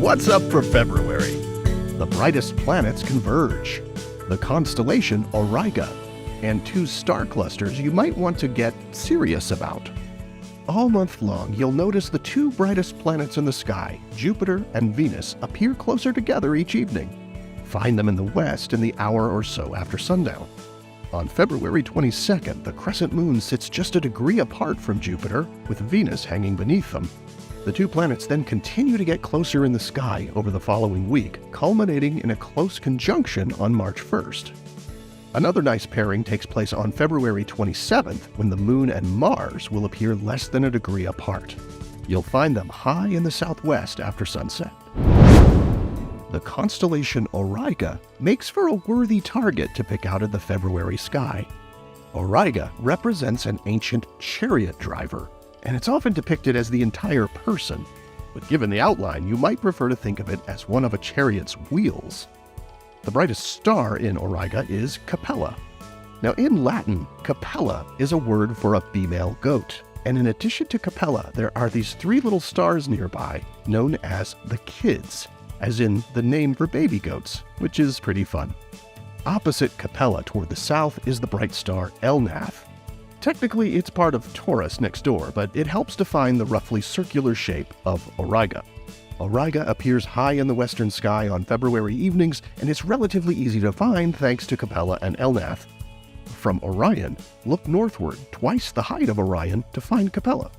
What's up for February? The brightest planets converge, the constellation Auriga, and two star clusters you might want to get serious about. All month long, you'll notice the two brightest planets in the sky, Jupiter and Venus, appear closer together each evening. Find them in the west in the hour or so after sundown. On February 22nd, the crescent moon sits just a degree apart from Jupiter, with Venus hanging beneath them. The two planets then continue to get closer in the sky over the following week, culminating in a close conjunction on March 1st. Another nice pairing takes place on February 27th, when the Moon and Mars will appear less than a degree apart. You'll find them high in the southwest after sunset. The constellation Auriga makes for a worthy target to pick out of the February sky. Auriga represents an ancient chariot driver, and it's often depicted as the entire person, but given the outline, you might prefer to think of it as one of a chariot's wheels. The brightest star in Auriga is Capella. Now in Latin, Capella is a word for a female goat, and in addition to Capella, there are these three little stars nearby known as the kids, as in the name for baby goats, which is pretty fun. Opposite Capella toward the south is the bright star Elnath. Technically, it's part of Taurus next door, but it helps define the roughly circular shape of Auriga. Auriga appears high in the western sky on February evenings, and it's relatively easy to find thanks to Capella and Elnath. From Orion, look northward twice the height of Orion to find Capella.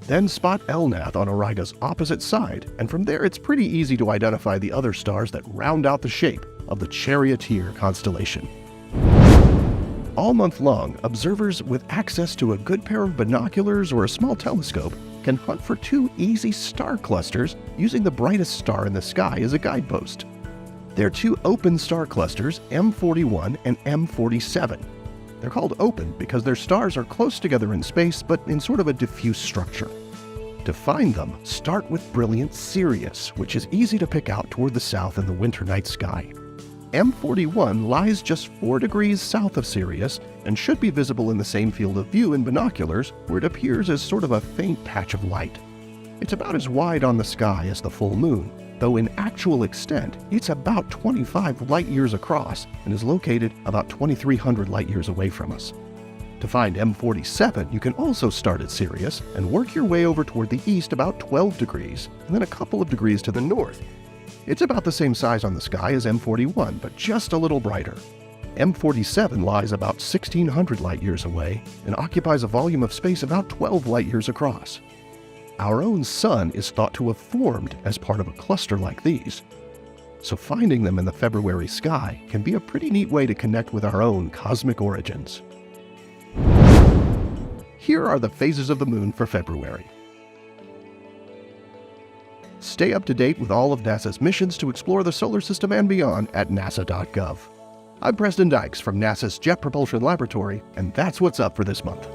Then spot Elnath on Auriga's opposite side, and from there it's pretty easy to identify the other stars that round out the shape of the Charioteer constellation. All month long, observers with access to a good pair of binoculars or a small telescope can hunt for two easy star clusters using the brightest star in the sky as a guidepost. They're two open star clusters, M41 and M47. They're called open because their stars are close together in space but in sort of a diffuse structure. To find them, start with brilliant Sirius, which is easy to pick out toward the south in the winter night sky. M41 lies just 4 degrees south of Sirius and should be visible in the same field of view in binoculars, where it appears as sort of a faint patch of light. It's about as wide on the sky as the full moon, though in actual extent, it's about 25 light-years across and is located about 2,300 light-years away from us. To find M47, you can also start at Sirius and work your way over toward the east about 12 degrees, and then a couple of degrees to the north. It's about the same size on the sky as M41, but just a little brighter. M47 lies about 1,600 light-years away and occupies a volume of space about 12 light-years across. Our own sun is thought to have formed as part of a cluster like these, so finding them in the February sky can be a pretty neat way to connect with our own cosmic origins. Here are the phases of the moon for February. Stay up to date with all of NASA's missions to explore the solar system and beyond at nasa.gov. I'm Preston Dykes from NASA's Jet Propulsion Laboratory, and that's what's up for this month.